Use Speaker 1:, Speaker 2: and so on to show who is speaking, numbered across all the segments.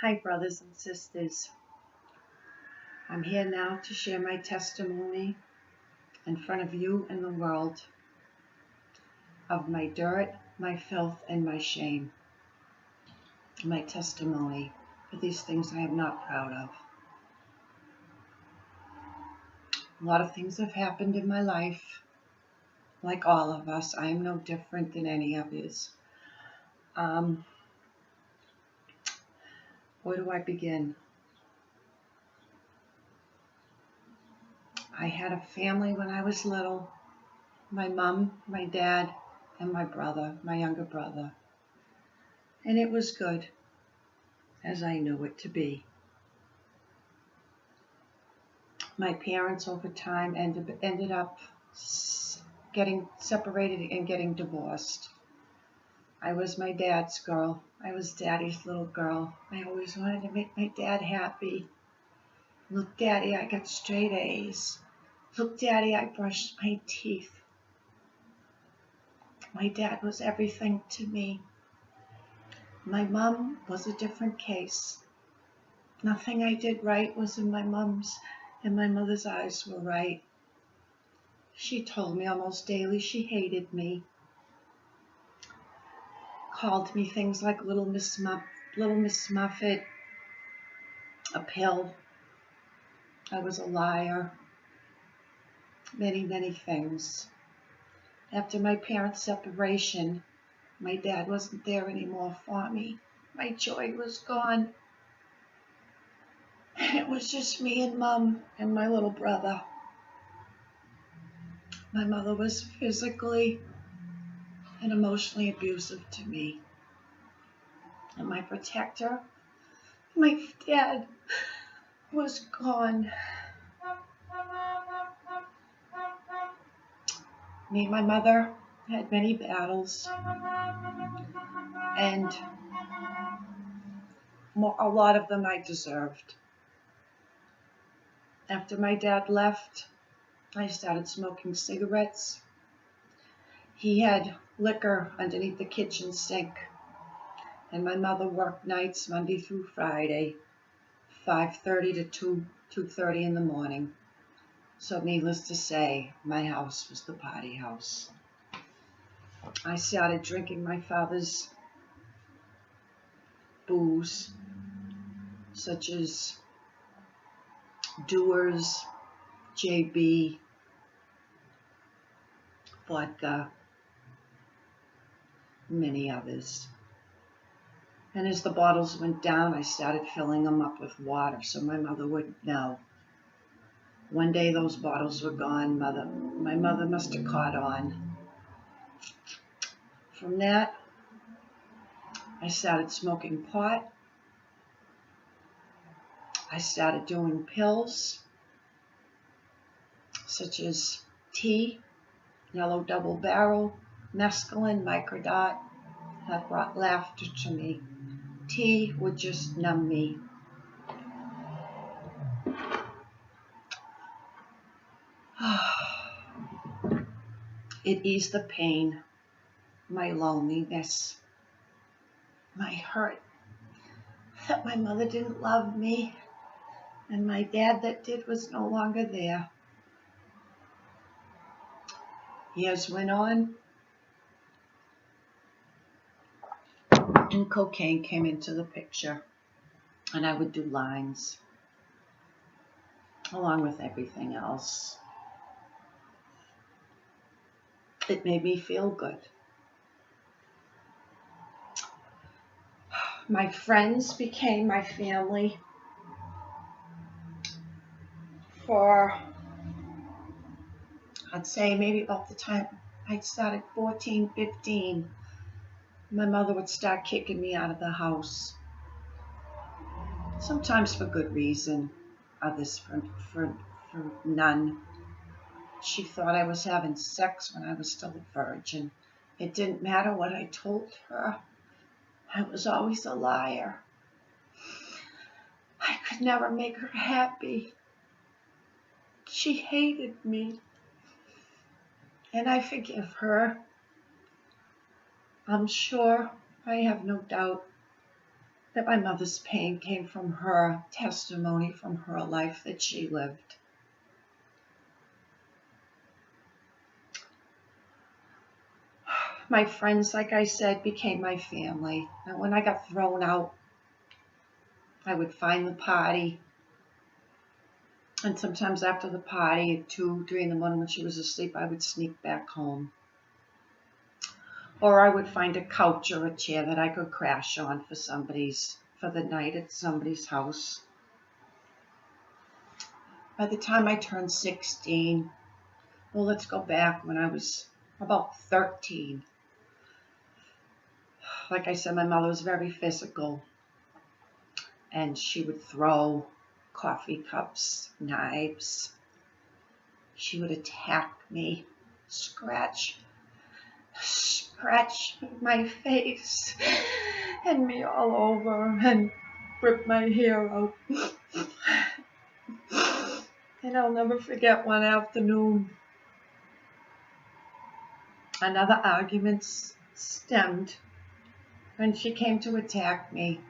Speaker 1: Hi, brothers and sisters. I'm here now to share my testimony in front of you and the world of my dirt, my filth, and my shame. My testimony for these things I am not proud of. A lot of things have happened in my life. Like all of us, I am no different than any of yous. Where do I begin? I had a family when I was little. My mom, my dad, and my brother, my younger brother. And it was good, as I knew it to be. My parents over time ended up getting separated and getting divorced. I was my dad's girl. I was daddy's little girl. I always wanted to make my dad happy. Look, daddy, I got straight A's. Look, daddy, I brushed my teeth. My dad was everything to me. My mom was a different case. Nothing I did right was in my mom's and my mother's eyes were right. She told me almost daily she hated me. Called me things like Little Miss Muffet, a pill. I was a liar. Many, many things. After my parents' separation, my dad wasn't there anymore for me. My joy was gone. And it was just me and Mom and my little brother. My mother was physically and emotionally abusive to me. And my protector, my dad, was gone. Me and my mother had many battles, and a lot of them I deserved. After my dad left, I started smoking cigarettes. He had liquor underneath the kitchen sink, and my mother worked nights Monday through Friday, 5:30 to 2:30 in the morning. So needless to say, my house was the party house. I started drinking my father's booze, such as Dewar's, JB, vodka, many others. And as the bottles went down, I started filling them up with water so my mother wouldn't know. One day those bottles were gone. My mother must have caught on. From that, I started smoking pot. I started doing pills, such as tea, yellow double barrel, mescaline, microdot. That brought laughter to me. Tea would just numb me. It eased the pain, my loneliness, my hurt that my mother didn't love me and my dad that did was no longer there. Years went on and cocaine came into the picture, and I would do lines along with everything else. It made me feel good. My friends became my family for, I'd say maybe about the time I started 14, 15. My mother would start kicking me out of the house. Sometimes for good reason, others for none. She thought I was having sex when I was still a virgin. It didn't matter what I told her. I was always a liar. I could never make her happy. She hated me. And I forgive her. I'm sure, I have no doubt, that my mother's pain came from her testimony, from her life that she lived. My friends, like I said, became my family. And when I got thrown out, I would find the party. And sometimes after the party, at 2, 3 in the morning when she was asleep, I would sneak back home. Or I would find a couch or a chair that I could crash on for the night at somebody's house. By the time I turned 16, well, let's go back when I was about 13. Like I said, my mother was very physical, and she would throw coffee cups, knives. She would attack me, scratch my face and me all over and rip my hair out. And I'll never forget one afternoon, another argument stemmed when she came to attack me.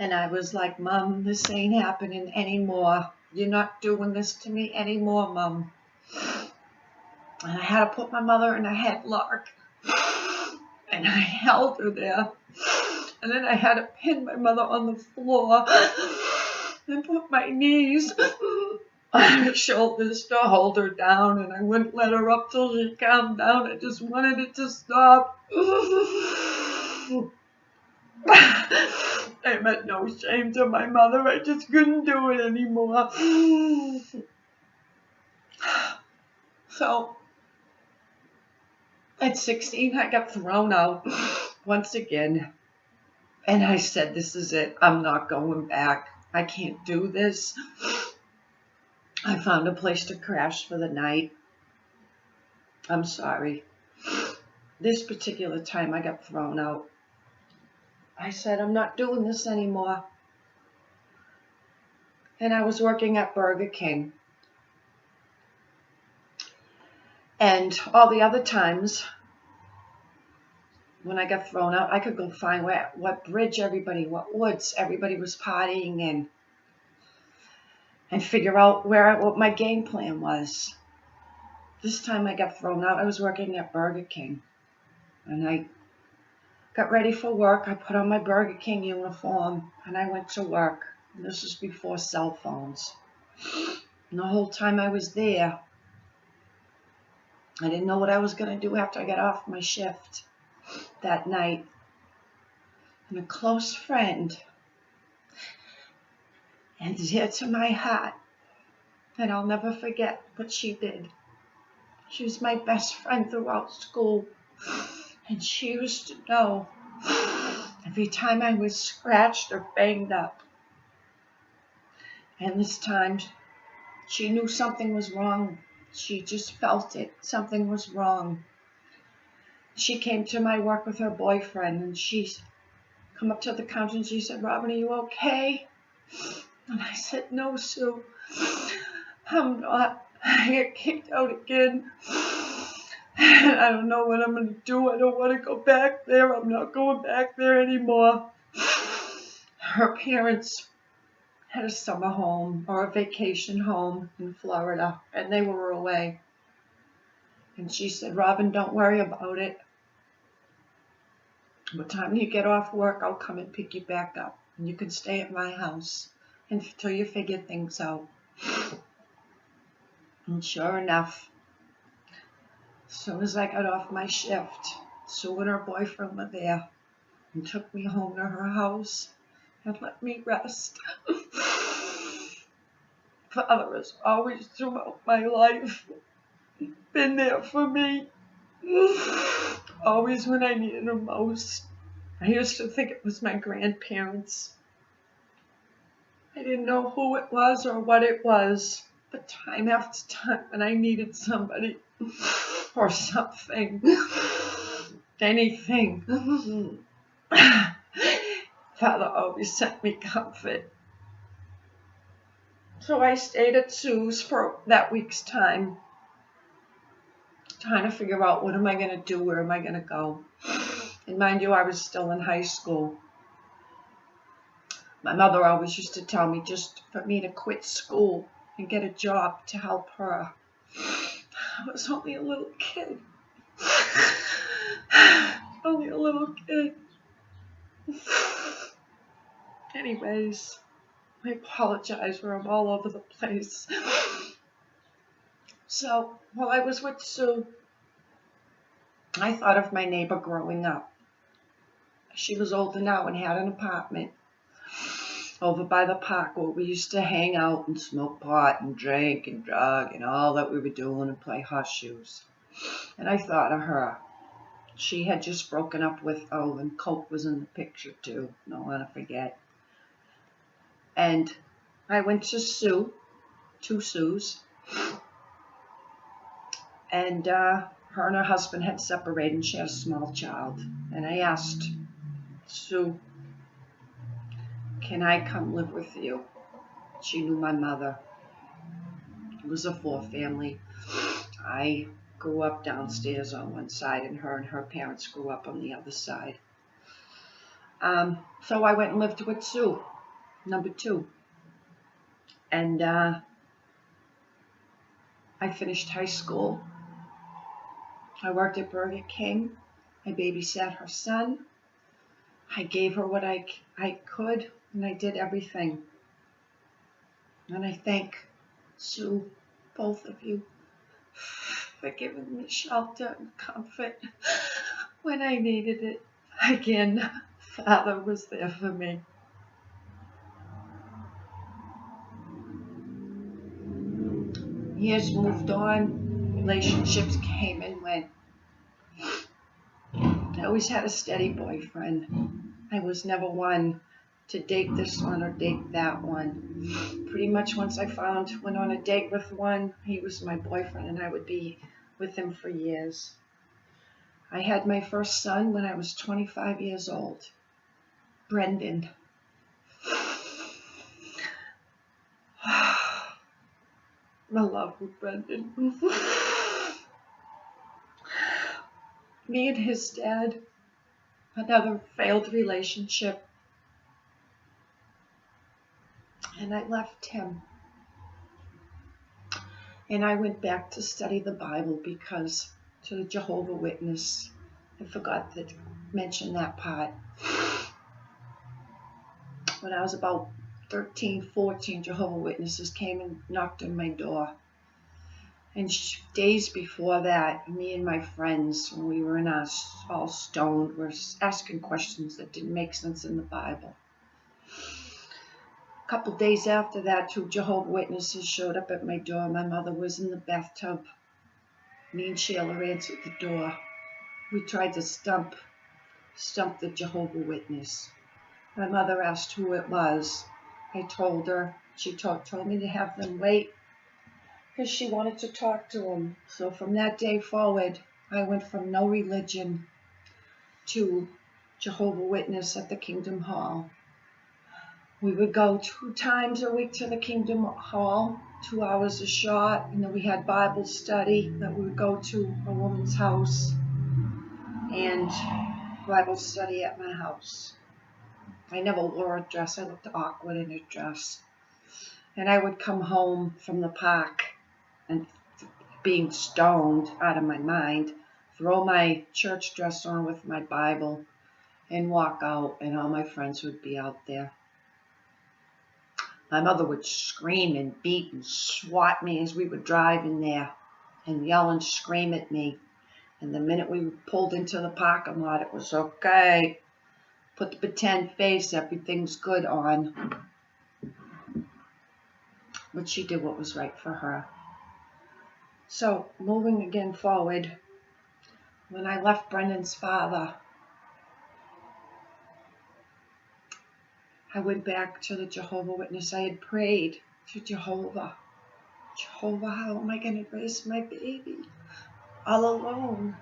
Speaker 1: And I was like, Mom, this ain't happening anymore. You're not doing this to me anymore, Mom. And I had to put my mother in a headlock. And I held her there. And then I had to pin my mother on the floor and put my knees on her shoulders to hold her down. And I wouldn't let her up till she calmed down. I just wanted it to stop. I meant no shame to my mother. I just couldn't do it anymore. So, at 16, I got thrown out once again. And I said, this is it. I'm not going back. I can't do this. I found a place to crash for the night. I'm sorry. This particular time I got thrown out. I said, I'm not doing this anymore. And I was working at Burger King. And all the other times when I got thrown out, I could go find what bridge what woods everybody was partying in, and figure out what my game plan was. This time I got thrown out. I was working at Burger King. And I got ready for work. I put on my Burger King uniform and I went to work. And this was before cell phones. And the whole time I was there, I didn't know what I was going to do after I got off my shift that night. And a close friend, and dear to my heart, and I'll never forget what she did. She was my best friend throughout school. And she used to know every time I was scratched or banged up. And this time, she knew something was wrong. She just felt it. Something was wrong. She came to my work with her boyfriend, and she come up to the counter and she said, Robin, are you okay? And I said, no, Sue, I'm not. I get kicked out again. I don't know what I'm going to do. I don't want to go back there. I'm not going back there anymore. Her parents had a summer home or a vacation home in Florida, and they were away. And she said, Robin, don't worry about it. What time you get off work, I'll come and pick you back up. And you can stay at my house until you figure things out. And sure enough, as soon as I got off my shift, Sue and her boyfriend were there and took me home to her house and let me rest. Father has always, throughout my life, been there for me. Always when I needed him most. I used to think it was my grandparents. I didn't know who it was or what it was, but time after time when I needed somebody or something, anything, Father always sent me comfort. So I stayed at Sue's for that week's time, trying to figure out what am I going to do, where am I going to go. And mind you, I was still in high school. My mother always used to tell me just for me to quit school and get a job to help her. I was only a little kid. Only a little kid. Anyways, I apologize for I'm all over the place. So, while I was with Sue, I thought of my neighbor growing up. She was older now and had an apartment over by the park where we used to hang out and smoke pot and drink and drug and all that we were doing and play horseshoes. And I thought of her. She had just broken up with, and Coke was in the picture too. Don't want to forget. And I went to Sue, two Sues, and her and her husband had separated and she had a small child. And I asked Sue, can I come live with you? She knew my mother. It was a four-family. I grew up downstairs on one side, and her parents grew up on the other side. So I went and lived with Sue, number 2. And I finished high school. I worked at Burger King. I babysat her son. I gave her what I could, and I did everything. And I thank Sue, both of you, for giving me shelter and comfort when I needed it. Again, Father was there for me. Years moved on, relationships came and went. I always had a steady boyfriend. I was never one to date this one or date that one. Pretty much once I went on a date with one, he was my boyfriend and I would be with him for years. I had my first son when I was 25 years old, Brendan. My love with Brendan. Me and his dad, another failed relationship. And I left him. And I went back to study the Bible because to the Jehovah's Witness, I forgot to mention that part. When I was about 13, 14, Jehovah's Witnesses came and knocked on my door. And days before that, me and my friends, when we were all stoned, were asking questions that didn't make sense in the Bible. A couple days after that, 2 Jehovah's Witnesses showed up at my door. My mother was in the bathtub. Me and Sheila answered the door. We tried to stump the Jehovah's Witness. My mother asked who it was. I told her. She told me to have them wait because she wanted to talk to him. So from that day forward, I went from no religion to Jehovah's Witness at the Kingdom Hall. We would go 2 times a week to the Kingdom Hall, 2 hours a shot, and then we had Bible study that we would go to a woman's house and Bible study at my house. I never wore a dress. I looked awkward in a dress. And I would come home from the park and being stoned out of my mind, throw my church dress on with my Bible and walk out, and all my friends would be out there. My mother would scream and beat and swat me as we were driving there and yell and scream at me. And the minute we pulled into the parking lot, it was okay. Put the pretend face, everything's good on. But she did what was right for her. So, moving again forward, when I left Brendan's father, I went back to the Jehovah's Witness. I had prayed to Jehovah. Jehovah, how am I going to raise my baby all alone?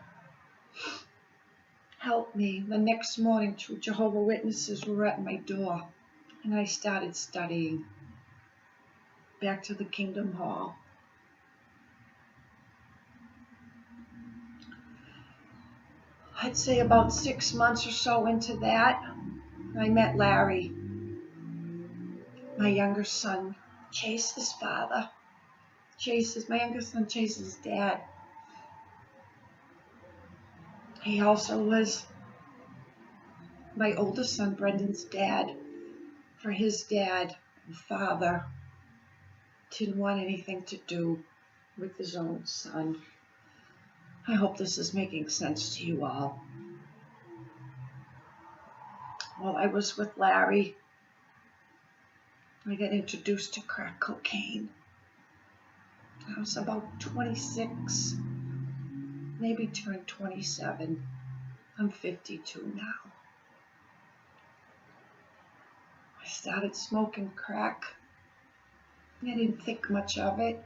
Speaker 1: Help me. The next morning, 2 Jehovah's Witnesses were at my door, and I started studying. Back to the Kingdom Hall. I'd say about 6 months or so into that, I met Larry. My younger son chased his father. My younger son chases his dad. He also was my oldest son, Brendan's dad. For his dad and father didn't want anything to do with his own son. I hope this is making sense to you all. While I was with Larry, I got introduced to crack cocaine. I was about 26, maybe turned 27. I'm 52 now. I started smoking crack. I didn't think much of it.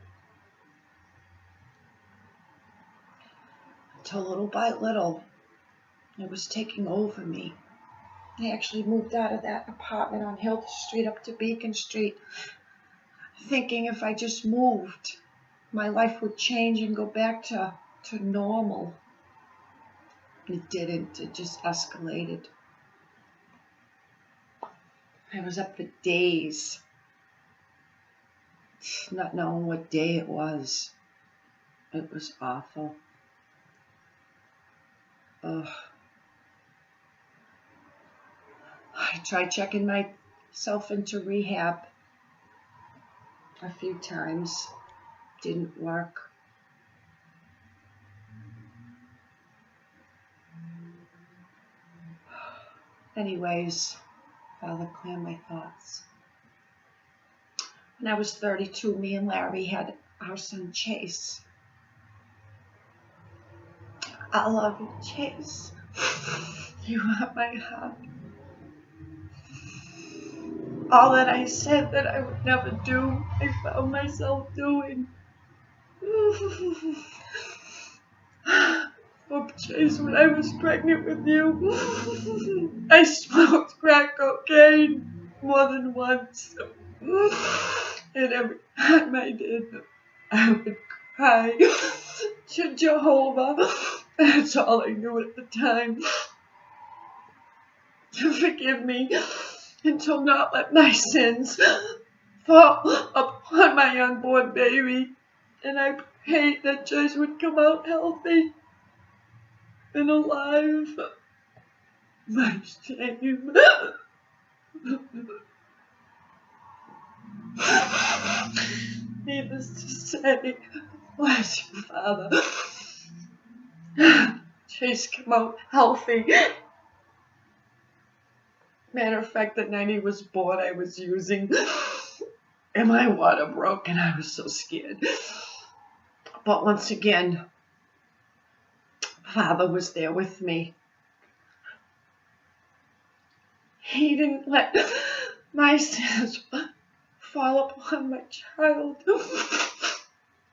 Speaker 1: Until little by little, it was taking over me. I actually moved out of that apartment on Hill Street up to Beacon Street, thinking if I just moved, my life would change and go back to normal. It didn't. It just escalated. I was up for days, not knowing what day it was. It was awful. Ugh. I tried checking myself into rehab a few times. Didn't work. Anyways, Father, clear my thoughts. When I was 32, me and Larry had our son Chase. I love you, Chase. You are my heart. All that I said that I would never do, I found myself doing. Oh, Chase, when I was pregnant with you, I smoked crack cocaine more than once. And every time I did, I would cry to Jehovah. That's all I knew at the time. To forgive me and to not let my sins fall upon my unborn baby. And I prayed that Joyce would come out healthy and alive. My shame. Needless to say, bless you, Father. Chase come out healthy. Matter of fact, the night he was born, I was using, and my water broke, and I was so scared. But once again, Father was there with me. He didn't let my sins fall upon my child.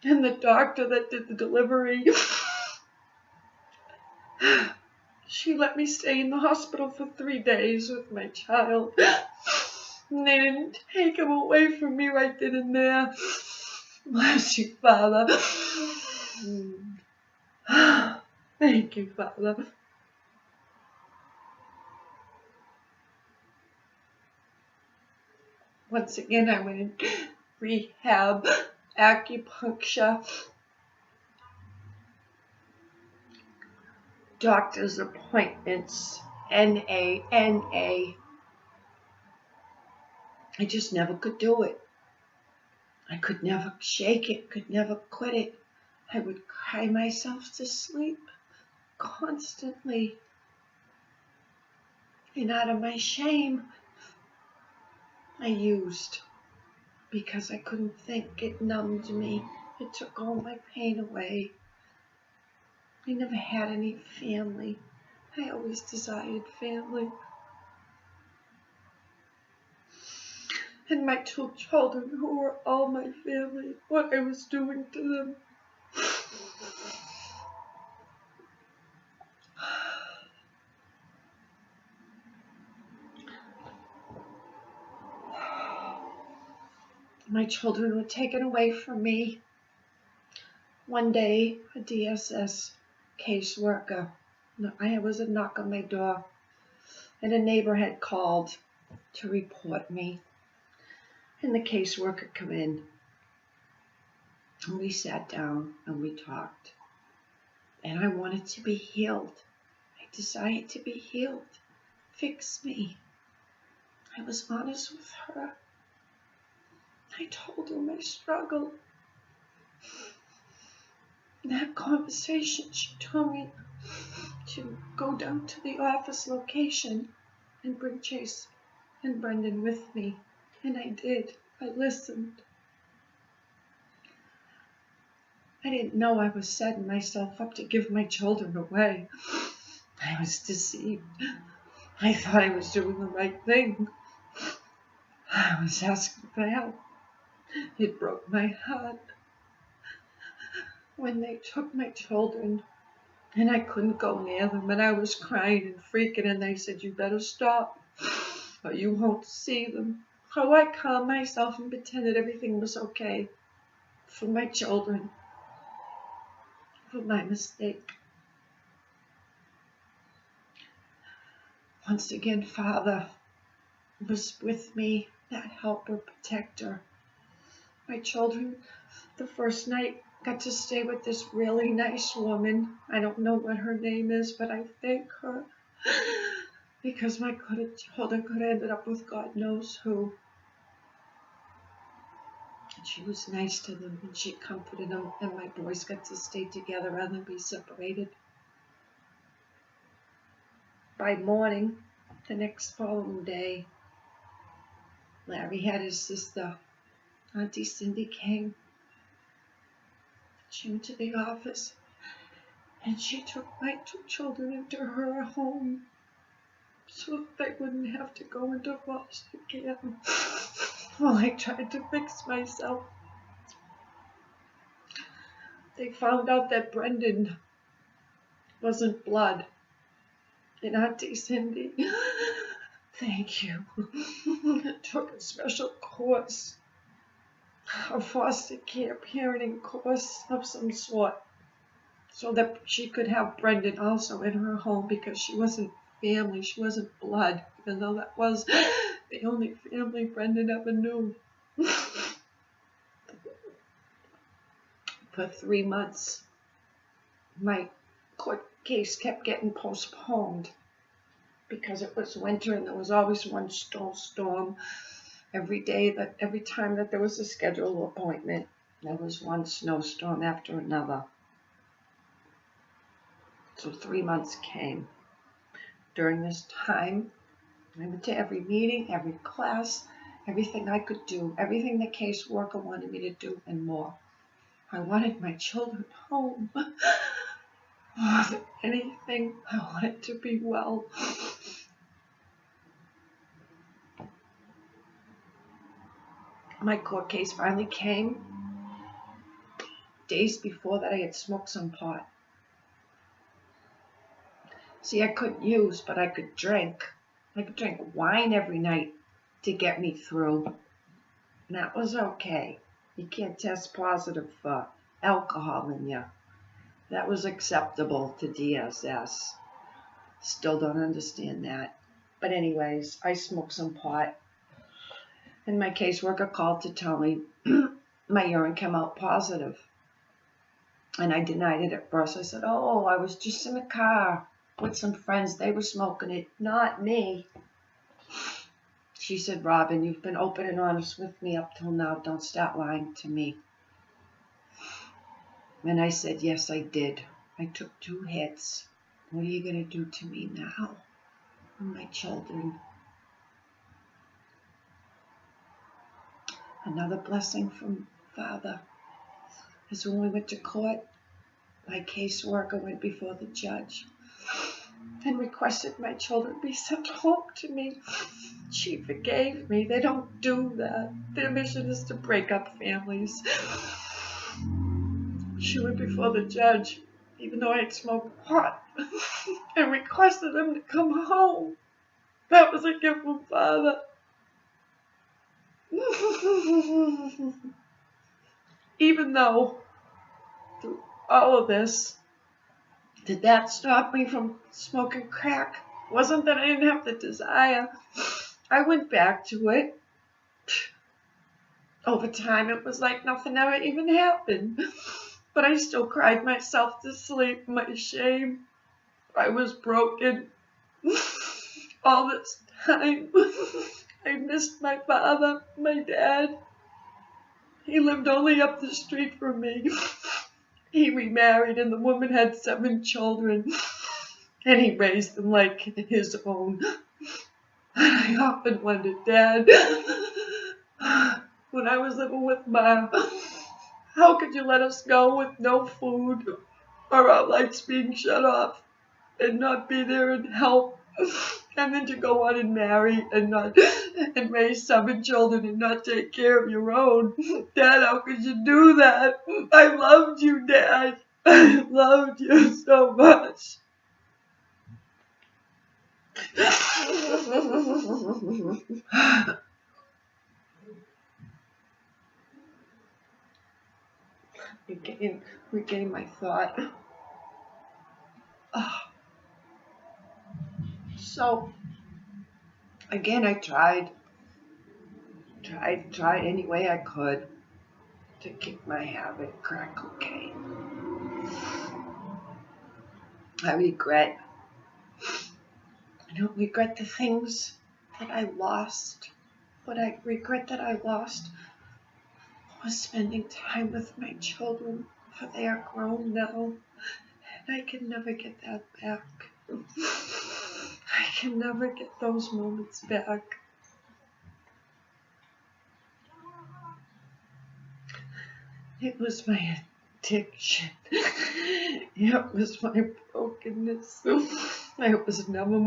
Speaker 1: And the doctor that did the delivery, she let me stay in the hospital for 3 days with my child. And they didn't take him away from me right then and there. Bless you, Father. Thank you, Father. Once again, I went in rehab, acupuncture, doctor's appointments, NA. I just never could do it. I could never shake it, could never quit it. I would cry myself to sleep constantly. And out of my shame, I used, because I couldn't think. It numbed me. It took all my pain away. I never had any family. I always desired family. And my 2 children, who were all my family, what I was doing to them. My children were taken away from me. One day, a DSS caseworker I was a knock on my door, and a neighbor had called to report me. And the caseworker come in, and we sat down and we talked. And I wanted to be healed. I desired to be healed. Fix me. I was honest with her. I told her my struggle. In that conversation, she told me to go down to the office location and bring Chase and Brendan with me. And I did. I listened. I didn't know I was setting myself up to give my children away. I was deceived. I thought I was doing the right thing. I was asking for help. It broke my heart when they took my children and I couldn't go near them, and I was crying and freaking, and they said, "You better stop or you won't see them." So I calmed myself and pretended everything was okay for my children, for my mistake. Once again, Father was with me, that helper, protector. My children, the first night, got to stay with this really nice woman. I don't know what her name is, but I thank her because my children could have ended up with God knows who. And she was nice to them, and she comforted them, and my boys got to stay together rather than be separated. By morning, the next following day, Larry had his sister, Auntie Cindy, came. She went to the office, and she took my two children into her home so they wouldn't have to go into foster care. Well, I tried to fix myself. They found out that Brendan wasn't blood. And Auntie Cindy, thank you, took a special course, a foster care parenting course of some sort, so that she could have Brendan also in her home, because she wasn't family, she wasn't blood, even though that was the only family Brendan ever knew. For 3 months, my court case kept getting postponed because it was winter and there was always one snowstorm. Every time that there was a scheduled appointment, there was one snowstorm after another. So 3 months came. During this time, I went to every meeting, every class, everything I could do, everything the caseworker wanted me to do, and more. I wanted my children home. More than anything, I wanted to be well. My court case finally came. Days before that, I had smoked some pot. See, I couldn't use, but I could drink. I could drink wine every night to get me through. And that was okay. You can't test positive for alcohol in you. That was acceptable to DSS. Still don't understand that. But anyways, I smoked some pot. And my caseworker called to tell me my urine came out positive. And I denied it at first. I said, "Oh, I was just in the car with some friends. They were smoking it, not me." She said, "Robin, you've been open and honest with me up till now. Don't start lying to me." And I said, "Yes, I did. I took 2 hits. What are you going to do to me now? And my children." Another blessing from Father is when we went to court, my caseworker went before the judge and requested my children be sent home to me. She forgave me. They don't do that. Their mission is to break up families. She went before the judge, even though I had smoked pot, and requested them to come home. That was a gift from Father. Even though through all of this, Did that stop me from smoking crack? Wasn't that I didn't have the desire. I went back to it. Over time, it was like nothing ever even happened. But I still cried myself to sleep. My shame. I was broken. All this time. I missed my father, my dad. He lived only up the street from me. He remarried and the woman had 7 children. And he raised them like his own. And I often wondered, Dad, when I was living with Mom, how could you let us go with no food or our lights being shut off and not be there and help? And then to go on and marry and raise 7 children and not take care of your own. Dad, how could you do that? I loved you, Dad. I loved you so much. Regain my thought. So, again, I tried any way I could to kick my habit, crack cocaine. I don't regret the things that I lost. What I regret that I lost was spending time with my children, for they are grown now, and I can never get that back. I can never get those moments back. It was my addiction. It was my brokenness. It was never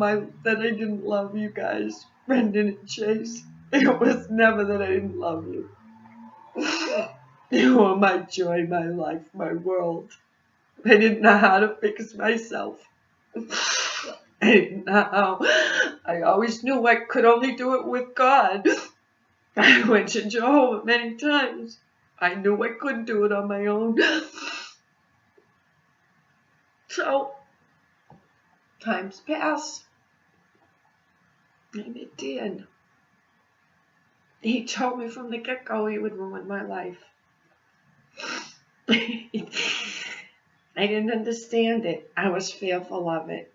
Speaker 1: that I didn't love you guys, Brendan and Chase. It was never that I didn't love you. You were my joy, my life, my world. I didn't know how to fix myself. I didn't know how. I always knew I could only do it with God. I went to Jehovah many times. I knew I couldn't do it on my own. So, times pass. And it did. He told me from the get-go he would ruin my life. I didn't understand it. I was fearful of it.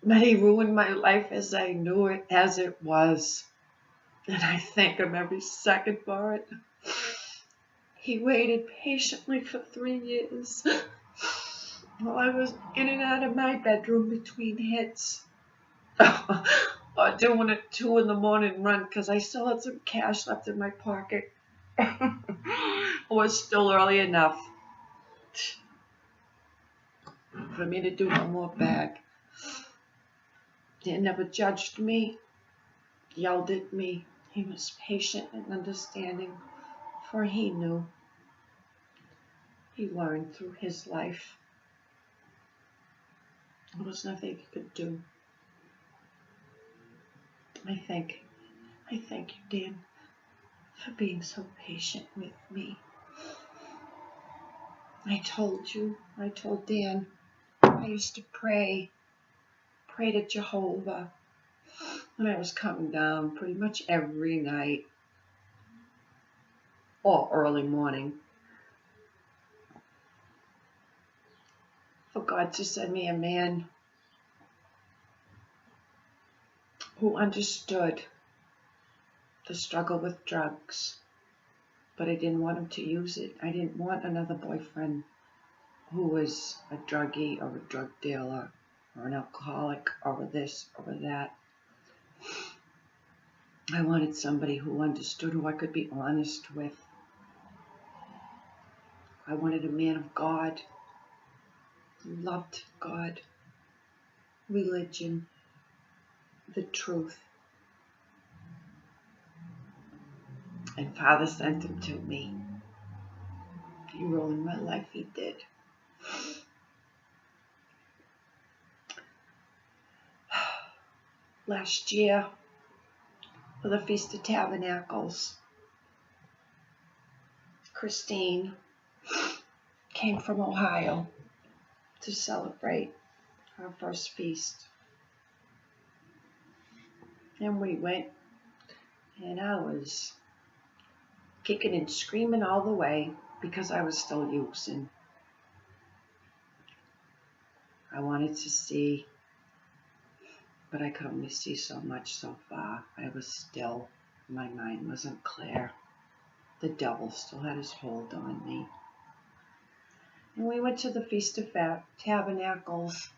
Speaker 1: But he ruined my life as I knew it, as it was. And I thank him every second for it. He waited patiently for 3 years while I was in and out of my bedroom between hits. Or doing a 2 in the morning run because I still had some cash left in my pocket. It was still early enough for me to do one more bag. He never judged me, yelled at me. He was patient and understanding, for he knew. He learned through his life. There was nothing he could do. I thank you, Dan, for being so patient with me. I told Dan, I used to pray to Jehovah when I was coming down pretty much every night or early morning for God to send me a man who understood the struggle with drugs, but I didn't want him to use it. I didn't want another boyfriend who was a druggie or a drug dealer or an alcoholic or this or that. I wanted somebody who understood, who I could be honest with. I wanted a man of God who loved God, religion, the truth. And Father sent him to me. He ruined my life, he did. Last year, for the Feast of Tabernacles, Christine came from Ohio to celebrate our first feast. And we went, and I was kicking and screaming all the way because I was still using. I wanted to see, but I could only see so much so far. I was still, my mind wasn't clear. The devil still had his hold on me. And we went to the Feast of Tabernacles,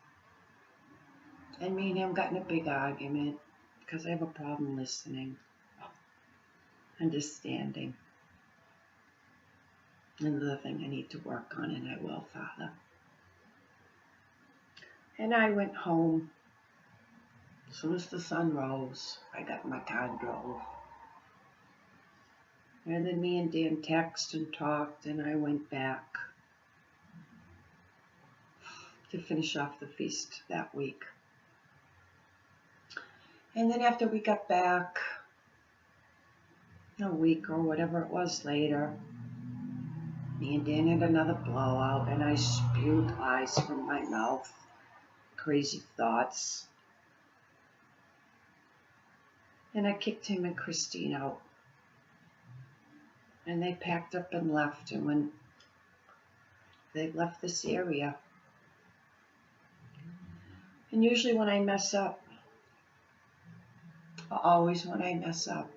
Speaker 1: and me and him got in a big argument because I have a problem listening, understanding. Another thing I need to work on, and I will, Father. And I went home. As soon as the sun rose, I got in my car and drove. And then me and Dan texted and talked, and I went back to finish off the feast that week. And then after we got back, a week or whatever it was later, me and Dan had another blowout, and I spewed lies from my mouth, crazy thoughts. And I kicked him and Christine out. And they packed up and left, and when they left this area, and usually when I mess up, always when I mess up,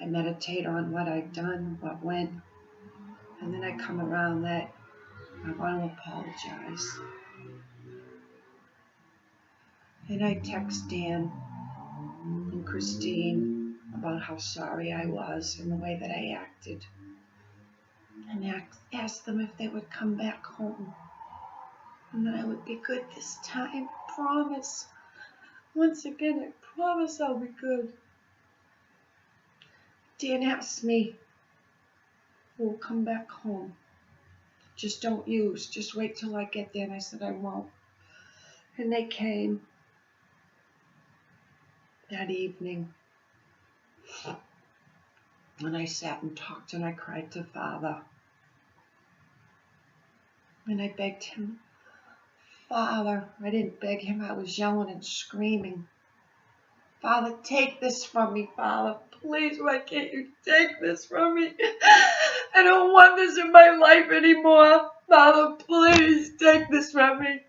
Speaker 1: I meditate on what I've done, what went, and then I come around that I want to apologize. And I text Dan and Christine about how sorry I was and the way that I acted, and asked them if they would come back home, and that I would be good this time. Promise. Once again, I promise I'll be good. Dan asked me, we'll come back home. Just don't use. Just wait till I get there. And I said I won't. And they came that evening. And I sat and talked and I cried to Father. And I begged him, Father, I didn't beg him, I was yelling and screaming. Father, take this from me, Father. Please, why can't you take this from me? I don't want this in my life anymore. Father, please take this from me.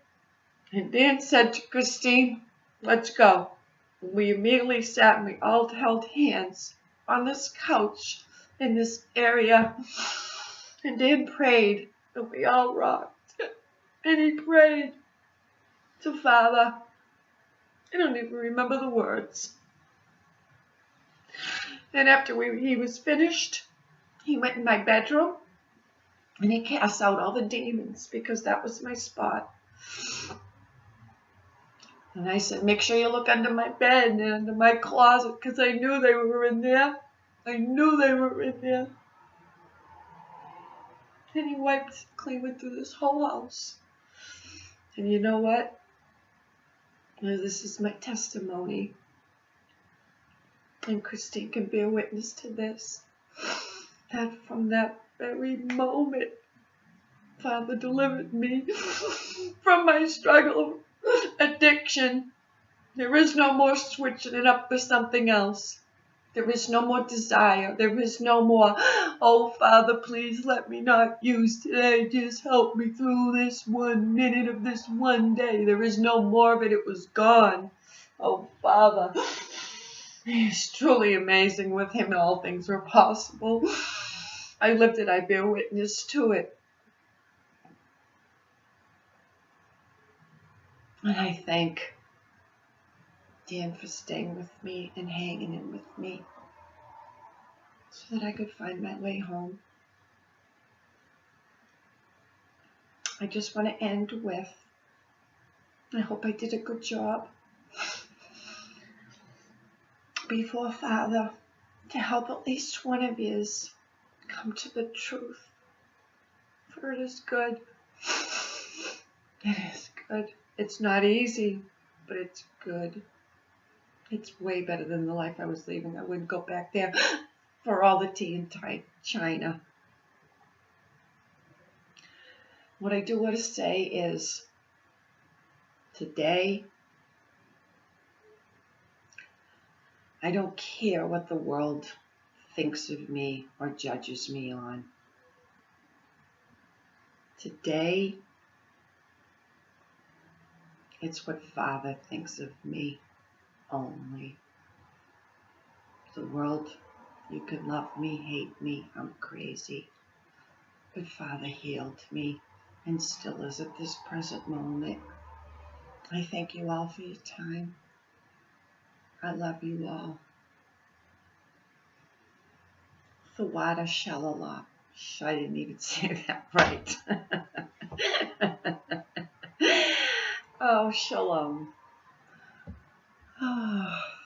Speaker 1: And Dan said to Christine, let's go. And we immediately sat and we all held hands on this couch in this area. And Dan prayed, and we all rocked. And he prayed to Father. I don't even remember the words. And after he was finished, he went in my bedroom and he cast out all the demons because that was my spot. And I said, make sure you look under my bed and under my closet because I knew they were in there. I knew they were in there. And he wiped clean went through this whole house. And you know what? This is my testimony. And Christine can bear witness to this. That from that very moment, Father delivered me from my struggle of addiction. There is no more switching it up for something else. There is no more desire. There is no more, oh, Father, please let me not use today. Just help me through this 1 minute of this one day. There is no more of it. It was gone. Oh, Father. He's truly amazing. With him, all things are possible. I lived it. I bear witness to it. And I thank Dan for staying with me and hanging in with me so that I could find my way home. I just want to end with, I hope I did a good job before Father to help at least one of yous come to the truth. For it is good. It is good. It's not easy, but it's good. It's way better than the life I was leaving. I wouldn't go back there for all the tea and China. what I do want to say is today, I don't care what the world thinks of me or judges me on. Today, it's what Father thinks of me only. The world, you can love me, hate me, I'm crazy. But Father healed me and still is at this present moment. I thank you all for your time. I love you all. Thawada Shalala. I didn't even say that right. Oh, shalom. Oh.